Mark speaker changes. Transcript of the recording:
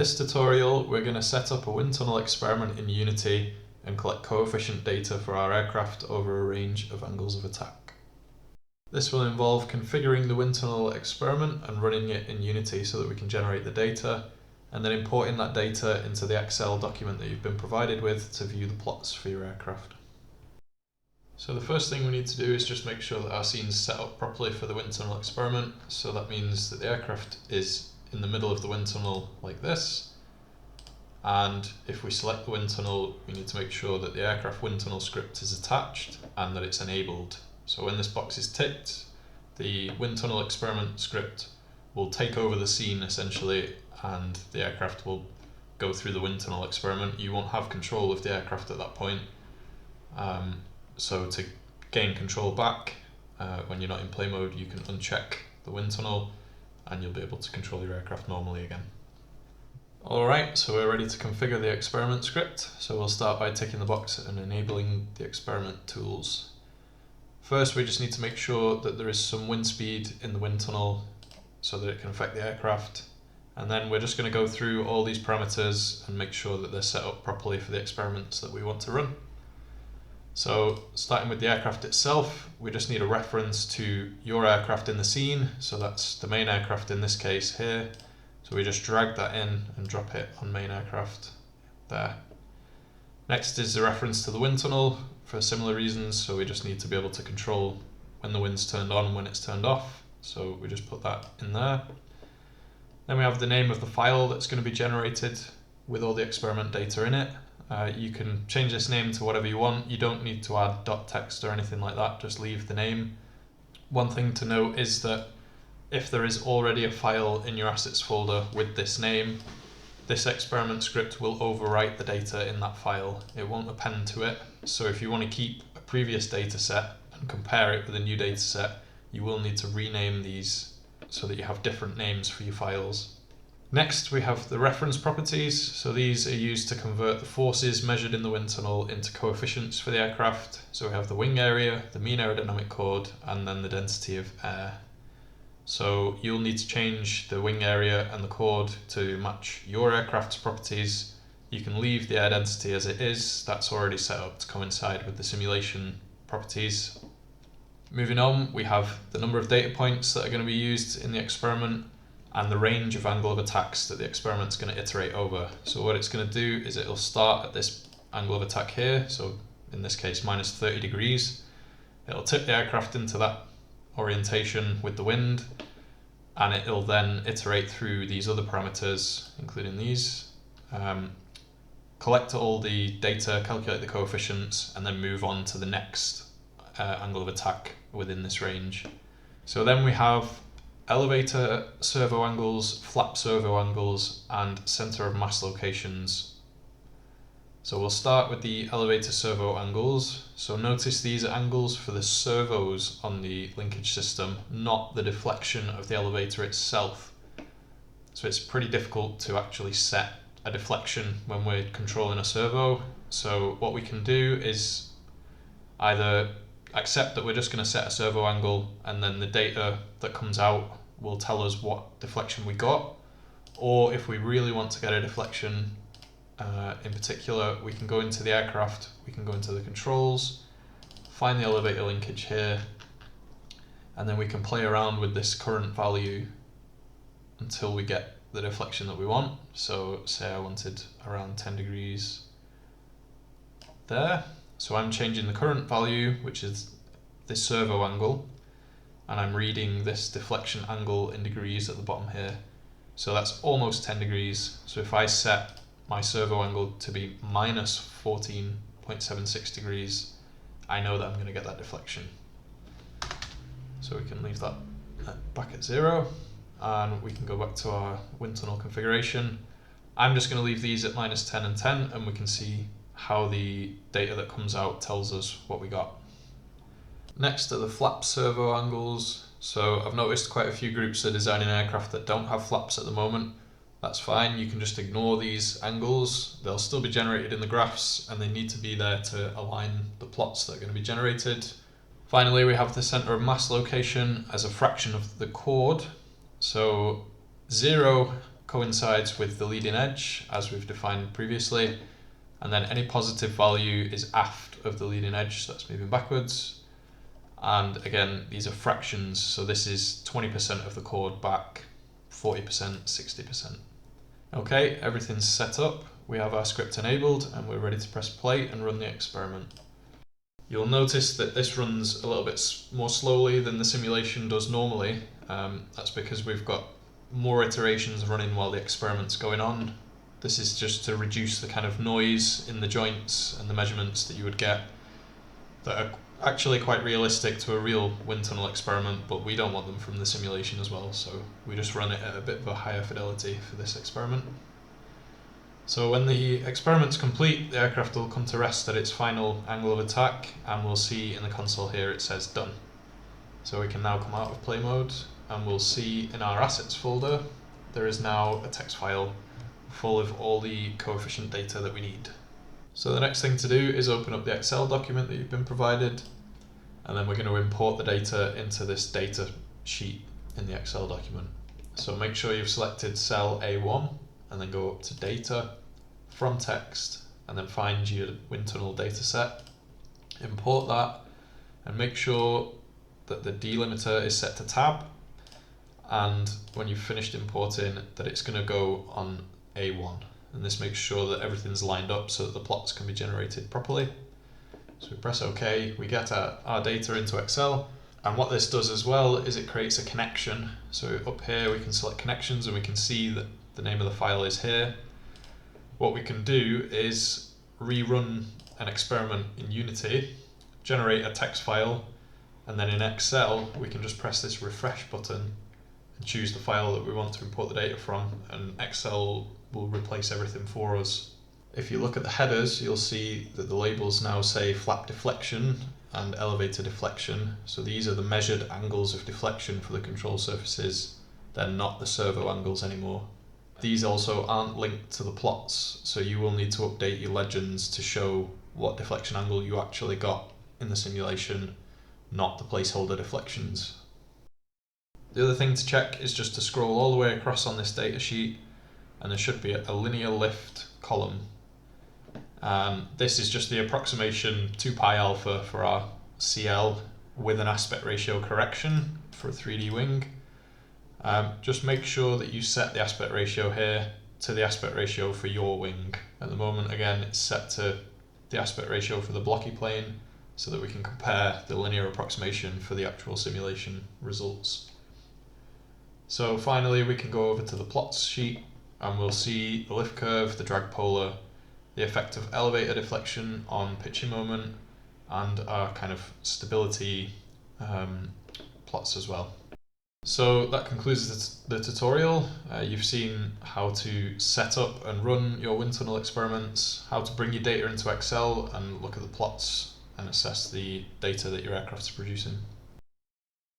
Speaker 1: this tutorial, we're going to set up a wind tunnel experiment in Unity and collect coefficient data for our aircraft over a range of angles of attack. This will involve configuring the wind tunnel experiment and running it in Unity so that we can generate the data, and then importing that data into the Excel document that you've been provided with to view the plots for your aircraft. So the first thing we need to do is just make sure that our scene's set up properly for the wind tunnel experiment. So that means that the aircraft is in the middle of the wind tunnel like this. And if we select the wind tunnel, we need to make sure that the aircraft wind tunnel script is attached and that it's enabled. So when this box is ticked, the wind tunnel experiment script will take over the scene essentially, and the aircraft will go through the wind tunnel experiment. You won't have control of the aircraft at that point. So to gain control back, when you're not in play mode, you can uncheck the wind tunnel and you'll be able to control your aircraft normally again. Alright, so we're ready to configure the experiment script. So we'll start by ticking the box and enabling the experiment tools. First, we just need to make sure that there is some wind speed in the wind tunnel so that it can affect the aircraft. And then we're just going to go through all these parameters and make sure that they're set up properly for the experiments that we want to run. So starting with the aircraft itself, we just need a reference to your aircraft in the scene. So that's the main aircraft in this case here. So we just drag that in and drop it on main aircraft there. Next is the reference to the wind tunnel for similar reasons. So we just need to be able to control when the wind's turned on and when it's turned off. So we just put that in there. Then we have the name of the file that's going to be generated with all the experiment data in it. You can change this name to whatever you want. You don't need to add .text or anything like that, just leave the name. One thing to note is that if there is already a file in your assets folder with this name, this experiment script will overwrite the data in that file. It won't append to it. So if you want to keep a previous data set and compare it with a new data set, you will need to rename these so that you have different names for your files. Next, we have the reference properties. So these are used to convert the forces measured in the wind tunnel into coefficients for the aircraft. So we have the wing area, the mean aerodynamic chord, and then the density of air. So you'll need to change the wing area and the chord to match your aircraft's properties. You can leave the air density as it is. That's already set up to coincide with the simulation properties. Moving on, we have the number of data points that are going to be used in the experiment and the range of angle of attacks that the experiment's going to iterate over. So what it's going to do is it'll start at this angle of attack here, so in this case minus 30 degrees. It'll tip the aircraft into that orientation with the wind, and it'll then iterate through these other parameters, including these, collect all the data, calculate the coefficients, and then move on to the next angle of attack within this range. So then we have elevator servo angles, flap servo angles, and center of mass locations. So we'll start with the elevator servo angles. So notice these are angles for the servos on the linkage system, not the deflection of the elevator itself. So it's pretty difficult to actually set a deflection when we're controlling a servo. So what we can do is either accept that we're just going to set a servo angle and then the data that comes out will tell us what deflection we got, or if we really want to get a deflection in particular, we can go into the aircraft, we can go into the controls, find the elevator linkage here, and then we can play around with this current value until we get the deflection that we want. So say I wanted around 10 degrees there. So I'm changing the current value, which is this servo angle, and I'm reading this deflection angle in degrees at the bottom here. So that's almost 10 degrees. So if I set my servo angle to be minus 14.76 degrees, I know that I'm going to get that deflection. So we can leave that back at 0, and we can go back to our wind tunnel configuration. I'm just going to leave these at minus 10 and 10, and we can see how the data that comes out tells us what we got. Next are the flap servo angles. So I've noticed quite a few groups are designing aircraft that don't have flaps at the moment. That's fine, you can just ignore these angles. They'll still be generated in the graphs, and they need to be there to align the plots that are going to be generated. Finally, we have the center of mass location as a fraction of the chord. So 0 coincides with the leading edge as we've defined previously, and then any positive value is aft of the leading edge, so that's moving backwards. And again, these are fractions, so this is 20% of the chord back, 40%, 60%. Okay, everything's set up, we have our script enabled, and we're ready to press play and run the experiment. You'll notice that this runs a little bit more slowly than the simulation does normally. That's because we've got more iterations running while the experiment's going on. This is just to reduce the kind of noise in the joints and the measurements that you would get that are actually quite realistic to a real wind tunnel experiment, but we don't want them from the simulation as well, so we just run it at a bit of a higher fidelity for this experiment. So when the experiment's complete, the aircraft will come to rest at its final angle of attack, and we'll see in the console here it says done. So we can now come out of play mode, and we'll see in our assets folder there is now a text file full of all the coefficient data that we need. So the next thing to do is open up the Excel document that you've been provided, and then we're going to import the data into this data sheet in the Excel document. So make sure you've selected cell A1 and then go up to data, from text, and then find your wind tunnel dataset, import that, and make sure that the delimiter is set to tab, and when you've finished importing that it's going to go on A1, and this makes sure that everything's lined up so that the plots can be generated properly. So we press OK, we get our data into Excel, and what this does as well is it creates a connection. So up here we can select connections and we can see that the name of the file is here. What we can do is rerun an experiment in Unity, generate a text file, and then in Excel we can just press this refresh button and choose the file that we want to import the data from, and Excel will replace everything for us. If you look at the headers, you'll see that the labels now say flap deflection and elevator deflection. So these are the measured angles of deflection for the control surfaces. They're not the servo angles anymore. These also aren't linked to the plots, so you will need to update your legends to show what deflection angle you actually got in the simulation, not the placeholder deflections. The other thing to check is just to scroll all the way across on this data sheet, and there should be a linear lift column. This is just the approximation 2 pi alpha for our CL with an aspect ratio correction for a 3D wing. Just make sure that you set the aspect ratio here to the aspect ratio for your wing. At the moment, again, it's set to the aspect ratio for the blocky plane so that we can compare the linear approximation for the actual simulation results. So finally, we can go over to the plots sheet and we'll see the lift curve, the drag polar, the effect of elevator deflection on pitching moment, and our kind of stability plots as well. So that concludes the tutorial. You've seen how to set up and run your wind tunnel experiments, how to bring your data into Excel and look at the plots and assess the data that your aircraft is producing.